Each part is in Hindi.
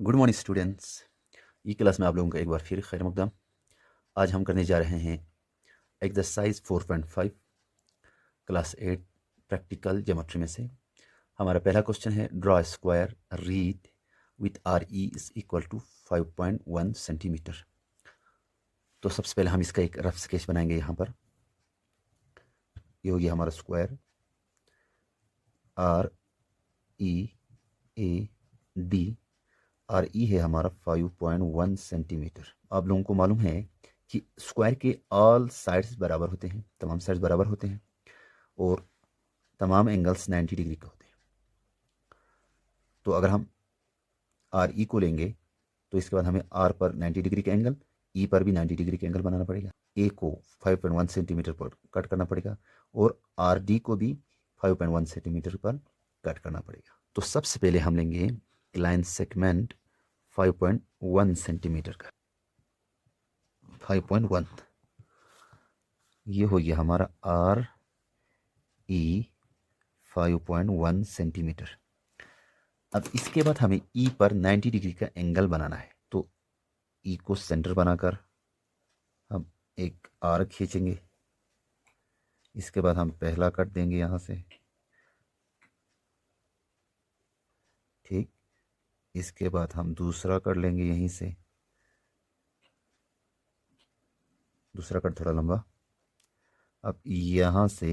Good morning students. ई क्लास में आप लोगों का एक बार फिर खैर मकदम। आज हम करने जा रहे हैं एक्सरसाइज 4.5 क्लास 8 प्रैक्टिकल ज्योमेट्री में से। हमारा पहला क्वेश्चन है draw square read with R E is equal to 5.1 centimetre. तो सबसे पहले हम इसका एक रफ स्केच बनाएंगे। यहाँ पर ये हो गया हमारा square are E A D. R E है हमारा 5.1 सेंटीमीटर। आप लोगों को मालूम है कि स्क्वायर के ऑल साइड्स बराबर होते हैं, तमाम साइड्स बराबर होते हैं और तमाम एंगल्स 90 डिग्री के होते हैं। तो अगर हम आर ई को लेंगे तो इसके बाद हमें आर पर 90 डिग्री का एंगल, ई पर भी 90 डिग्री का एंगल बनाना पड़ेगा। ए को 5.1 सेंटीमीटर पर कट करना पड़ेगा और आर डी को भी 5.1 सेंटीमीटर पर कट करना पड़ेगा। तो सबसे पहले हम लेंगे लाइन सेगमेंट 5.1 सेंटीमीटर का। 5.1 ये हो गया हमारा आर ई 5.1 सेंटीमीटर। अब इसके बाद हमें ई पर 90 डिग्री का एंगल बनाना है। तो ई को सेंटर बनाकर हम एक आर्क खींचेंगे। इसके बाद हम पहला कट देंगे यहाँ से, ठीक। इसके बाद हम दूसरा कट लेंगे यहीं से, दूसरा कट थोड़ा लंबा। अब यहाँ से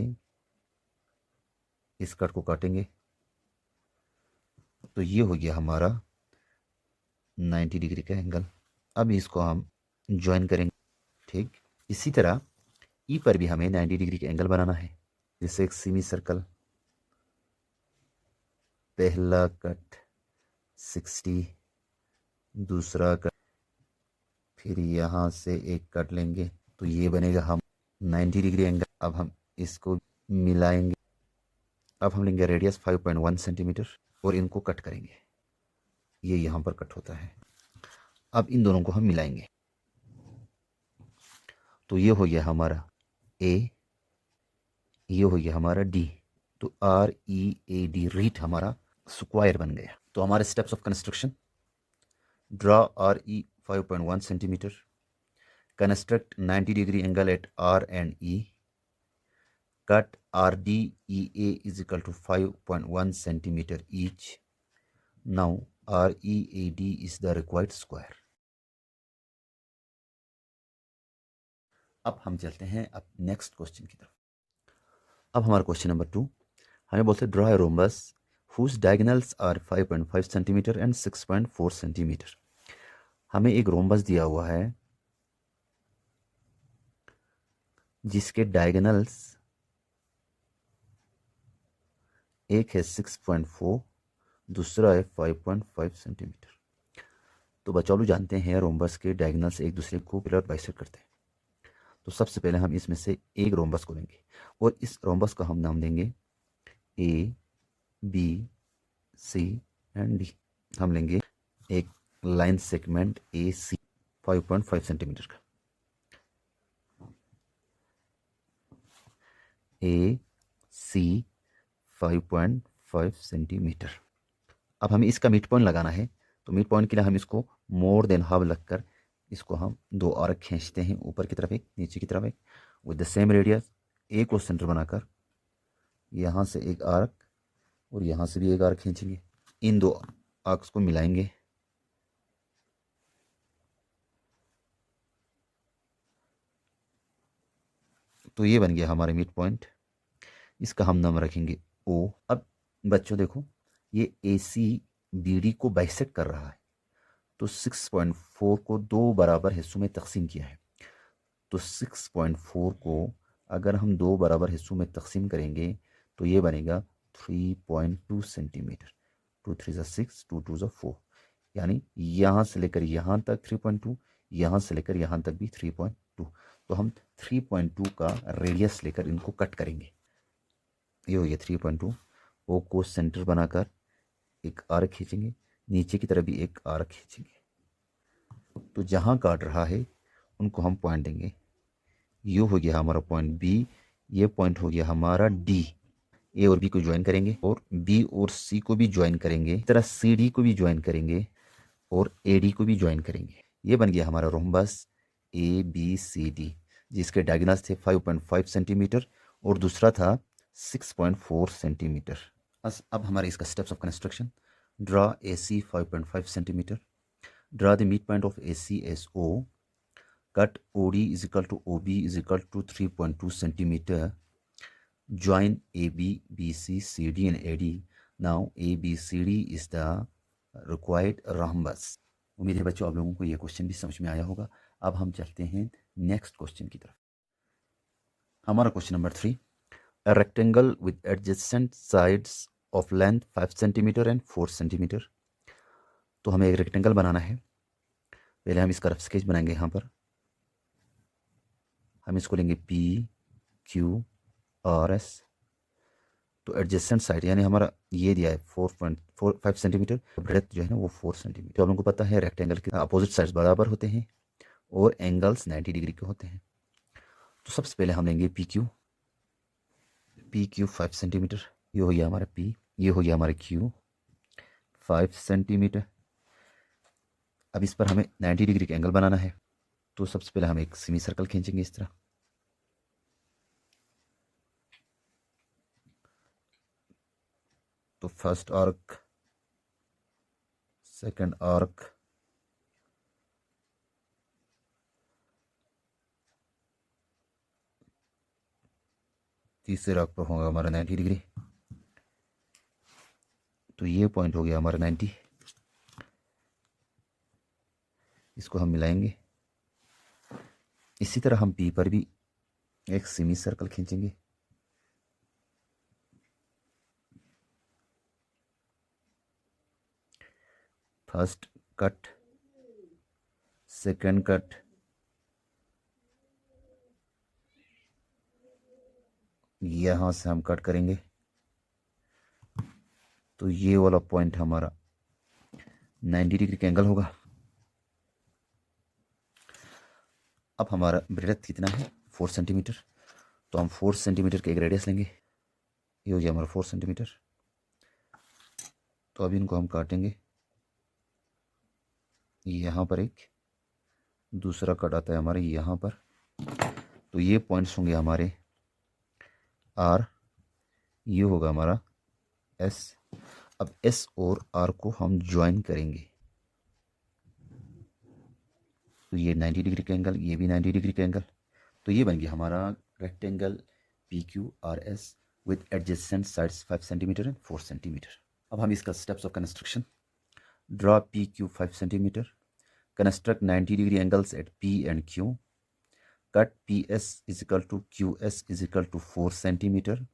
इस कट को काटेंगे तो ये हो गया हमारा 90 डिग्री का एंगल। अब इसको हम ज्वाइन करेंगे, ठीक। इसी तरह ई पर भी हमें 90 डिग्री का एंगल बनाना है। जैसे एक सेमी सर्कल, पहला कट 60, दूसरा कट, फिर यहाँ से एक कट लेंगे तो ये बनेगा हम 90 डिग्री एंगल। अब हम इसको मिलाएंगे। अब हम लेंगे रेडियस 5.1 सेंटीमीटर और इनको कट करेंगे। ये यहाँ पर कट होता है। अब इन दोनों को हम मिलाएंगे तो ये हो गया हमारा ए, ये हो गया हमारा डी। तो R E A D read हमारा स्क्वायर बन गया। तो हमारे steps of construction: draw R E 5.1 centimetre, construct 90 degree angle at R and E, cut RDEA is equal to 5.1 centimeter each. Now READ is the required square. अब हम चलते हैं अब नेक्स्ट क्वेश्चन की तरफ। अब हमारा क्वेश्चन नंबर 2 हमें बोलते हैं draw a rhombus whose diagonals are 5.5 centimetre and 6.4 centimetre. हमें एक रोम्बस दिया हुआ है जिसके डायगोनल्स एक है 6.4, दूसरा है 5.5 सेंटीमीटर। तो बच्चों जानते हैं रोम्बस के डायगोनल्स एक दूसरे को पैरेलल बाइसेक्ट करते हैं। तो सबसे पहले हम इसमें से एक रोम्बस को लेंगे और इस रोम्बस का हम नाम देंगे A B C and D. हम लेंगे एक line segment A C 5.5 centimetre का। A C 5.5 centimetre. अब हमें इसका मिड पॉइंट लगाना है। तो मिड पॉइंट के लिए हम इसको मोर देन हाफ लगकर इसको हम दो आर्क खींचते हैं, ऊपर की तरफ एक, नीचे की तरफ एक, विद द सेम रेडियस। ए को सेंटर बनाकर यहाँ से एक आर्क और यहाँ से भी एक आर्क खींचेंगे। इन दो आर्क्स को मिलाएंगे तो ये बन गया हमारा मिड पॉइंट। इसका हम नाम रखेंगे ओ। अब बच्चों देखो, ये ए सी बी डी को बाइसेक्ट कर रहा है। तो 6.4 को दो बराबर हिस्सों में तकसीम किया है। तो 6.4 को अगर हम दो बराबर हिस्सों में तकसीम करेंगे तो ये बनेगा 3.2 सेंटीमीटर। 2 3 6, 2 2 4, यानी यहाँ से लेकर यहाँ तक 3.2, यहाँ से लेकर यहाँ तक भी 3.2। तो हम 3.2 का रेडियस लेकर इनको कट करेंगे। ये हो गया 3.2। ओ को सेंटर बनाकर एक आर्क खींचेंगे, नीचे की तरफ भी एक आर्क खींचेंगे। तो जहाँ काट रहा है उनको हम पॉइंट देंगे। यू हो गया हमारा पॉइंट बी, ये पॉइंट हो गया हमारा डी। ए और बी को ज्वाइन करेंगे और बी और सी को भी ज्वाइन करेंगे। इस तरह सी डी को भी ज्वाइन करेंगे और AD को भी ज्वाइन करेंगे। ये बन गया हमारा रोम्बस ABCD, जिसके डायगोनल्स थे 5.5 सेंटीमीटर और दूसरा था 6.4 सेंटीमीटर। अब हमारे इसका steps of construction. Draw AC 5.5 centimetre, draw the mid point of AC as O, cut OD is equal to OB is equal to 3.2 centimeter, join AB, BC, CD and AD. Now ABCD is the required rhombus. उम्मीद है बच्चों आप लोगों को ये क्वेश्चन भी समझ में आया होगा। अब हम चलते हैं नेक्स्ट क्वेश्चन की तरफ। हमारा question number 3, a rectangle with adjacent sides of length 5 centimeter and 4 centimeter। तो हमें एक रेक्टेंगल बनाना है। पहले हम इसका रफ स्केच बनाएंगे। यहाँ पर हम इसको लेंगे P, Q और S। तो एडजेसेंट साइड यानी हमारा ये दिया है 4.45 सेंटीमीटर, ब्रेथ जो है ना वो 4 सेंटीमीटर। तो आप लोगों को पता है रेक्टेंगल के अपोजिट साइड्स बराबर होते हैं और एंगल्स 90 डिग्री के होते हैं। तो सबसे पहले हम लेंगे PQ 5 सेंटीमीटर, ये हो गया हमारा P, ये हो गया हमारा Q 5 सेंटीमीटर। अब इस पर हमें 90 डिग्री का एंगल बनाना है। तो सबसे पहले हम एक सेमी सर्कल खींचेंगे इस तरह। तो फर्स्ट आर्क, सेकंड आर्क, तीसरे आर्क पर होगा हमारा 90 डिग्री। तो ये पॉइंट हो गया हमारा 90, इसको हम मिलाएंगे। इसी तरह हम P पर भी एक सेमी सर्कल खींचेंगे। फर्स्ट कट, सेकंड कट, यहाँ से हम कट करेंगे। तो ये वाला पॉइंट हमारा 90 डिग्री का एंगल होगा। अब हमारा ब्रेड्थ कितना है 4 सेंटीमीटर। तो हम 4 सेंटीमीटर के एक रेडियस लेंगे। ये हो गया हमारा 4 सेंटीमीटर। तो अब इनको हम काटेंगे। यहाँ पर एक दूसरा कट आता है हमारे यहाँ पर। तो ये पॉइंट्स होंगे हमारे R, ये होगा हमारा S। अब S और R को हम ज्वाइन करेंगे। तो ये 90 डिग्री का एंगल, ये भी 90 डिग्री का एंगल। तो ये बन गया हमारा rectangle PQRS with adjacent sides 5 centimetre and 4 centimetre. अब हम इसका steps of construction. Draw PQ 5 centimetre, construct 90 degree angles at P and Q, cut PS is equal to QS is equal to 4 centimetre,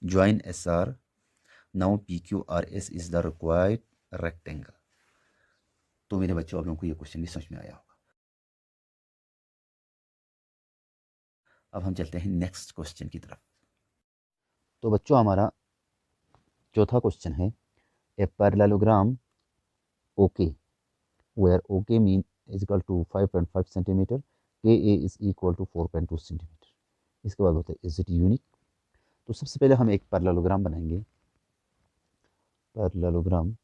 join SR। Now PQRS is the required rectangle. तो मेरे बच्चों आप लोगों को ये क्वेश्चन भी समझ में आया होगा। अब हम चलते हैं नेक्स्ट क्वेश्चन की तरफ। तो बच्चों हमारा चौथा क्वेश्चन है, a parallelogram OK where OK mean is equal to 5.5 centimetre, KA is equal to 4.2 centimetre. इसके बाद होता है इज इट यूनिक। तो सबसे पहले हम एक पैरेललोग्राम बनाएंगे। पैरेललोग्राम,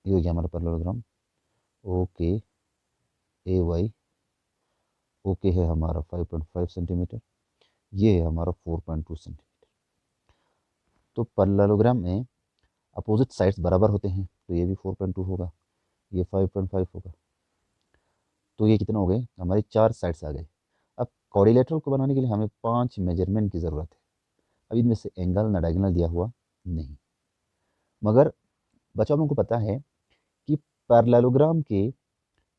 ये हो गया हमारा पैरेललोग्राम OK AY। OK है हमारा 5.5 सेंटीमीटर, ये है हमारा 4.2 सेंटीमीटर। तो पैरेललोग्राम में अपोजिट साइड्स बराबर होते हैं। तो ये भी 4.2 होगा, ये 5.5 होगा। तो ये कितना हो गए हमारे 4 साइड्स आ गए। अब क्वाड्रिलेटरल को बनाने के लिए हमें 5 मेजरमेंट की ज़रूरत है। अब इनमें से एंगल ना डायगोनल दिया हुआ नहीं, मगर बच्चों लोगों को पता है कि पैरेललोग्राम के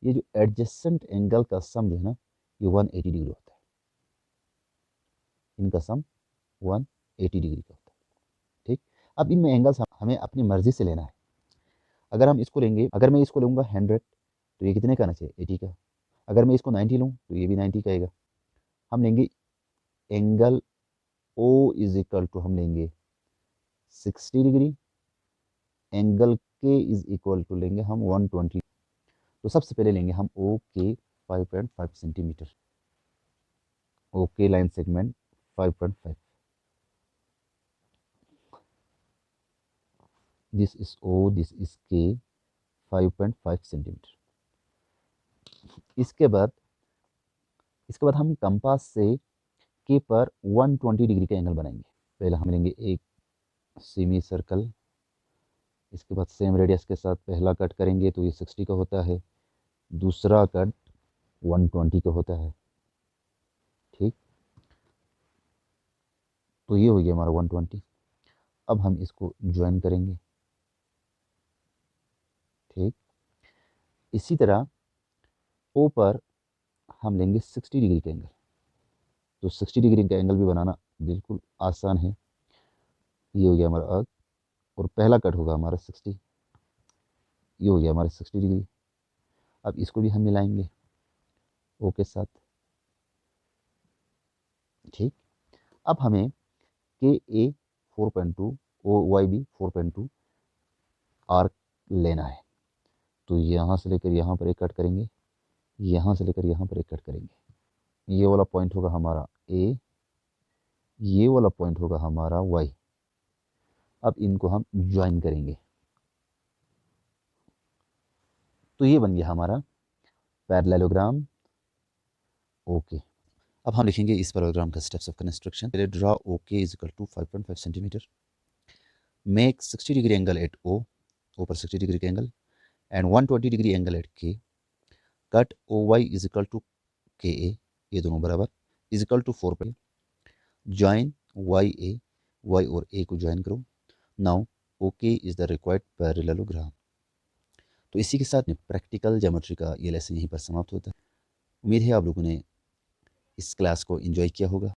ये जो एडजेसेंट एंगल का सम जो है ना, ये 180 डिग्री होता है। इनका सम 180 डिग्री का होता है। ठीक, अब इनमें एंगल्स हमें अपनी मर्जी से लेना है। अगर हम इसको लेंगे, अगर मैं इसको लूँगा 100, तो ये कितने का आना चाहिए 80 का। अगर मैं इसको 90 लूँ तो ये भी 90 का आएगा। हम लेंगे angle O is equal to, हम लेंगे 60 degree, angle K is equal to लेंगे हम 120। तो सबसे पहले लेंगे हम OK 5.5 centimetre, OK line segment 5.5। This is O, this is K, 5.5 centimetre. इसके बाद हम कंपास से के पर 120 डिग्री का एंगल बनाएंगे। पहले हम लेंगे एक सेमी सर्कल, इसके बाद सेम रेडियस के साथ पहला कट करेंगे तो ये 60 का होता है, दूसरा कट 120 का होता है। ठीक, तो ये हो गया हमारा 120। अब हम इसको ज्वाइन करेंगे। ठीक, इसी तरह ओ पर हम लेंगे 60 डिग्री का एंगल। तो 60 डिग्री का एंगल भी बनाना बिल्कुल आसान है। ये हो गया हमारा अर्क और पहला कट होगा हमारा 60। ये हो गया हमारा 60 डिग्री। अब इसको भी हम मिलाएंगे ओ के साथ। ठीक, अब हमें के ए 4.2 ओ वाई बी 4.2 आर्क लेना है। तो यहाँ से लेकर यहाँ पर एक कट करेंगे, यहाँ से लेकर यहाँ पर एक कट करेंगे। ये वाला पॉइंट होगा हमारा ए, ये वाला पॉइंट होगा हमारा वाई। अब इनको हम ज्वाइन करेंगे। तो ये बन गया हमारा पैरेललोग्राम। ओके, अब हम लिखेंगे इस पैरेललोग्राम का स्टेप्स ऑफ कंस्ट्रक्शन। पहले draw OK is equal to 5.5 centimetre, make 60 degree angle at O पर 60 डिग्री का angle and 120 degree angle at K, cut O Y is equal to K A, ये दोनों बराबर, इज इक्वल टू 4 पे, ज्वाइन वाई और ए को ज्वाइन करो। Now okay is the required parallelogram. तो इसी के साथ प्रैक्टिकल ज्योमेट्री का ये लेसन यहीं पर समाप्त होता है। उम्मीद है आप लोगों ने इस क्लास को एंजॉय किया होगा।